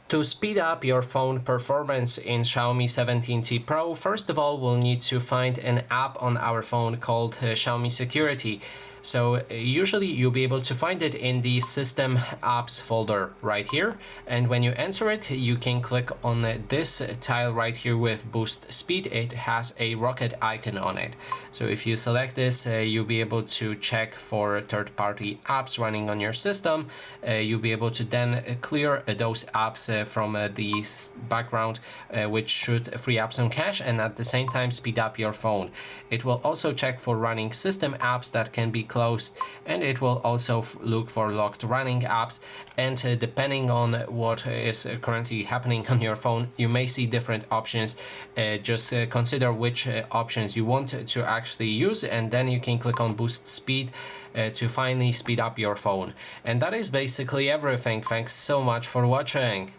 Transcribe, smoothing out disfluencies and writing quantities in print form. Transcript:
To speed up your phone performance in Xiaomi 17T Pro, first of all, we'll need to find an app on our phone called Xiaomi Security. So usually you'll be able to find it in the System Apps folder right here. And when you enter it, you can click on this tile right here with Boost Speed. It has a rocket icon on it. So if you select this, you'll be able to check for third-party apps running on your system. You'll be able to then clear those apps from the background, which should free up some cache and at the same time speed up your phone. It will also check for running system apps that can be closed, and it will also look for locked running apps. And depending on what is currently happening on your phone, you may see different options. Just consider which options you want to actually use, and then you can click on Boost Speed to finally speed up your phone. And that is basically everything. Thanks so much for watching.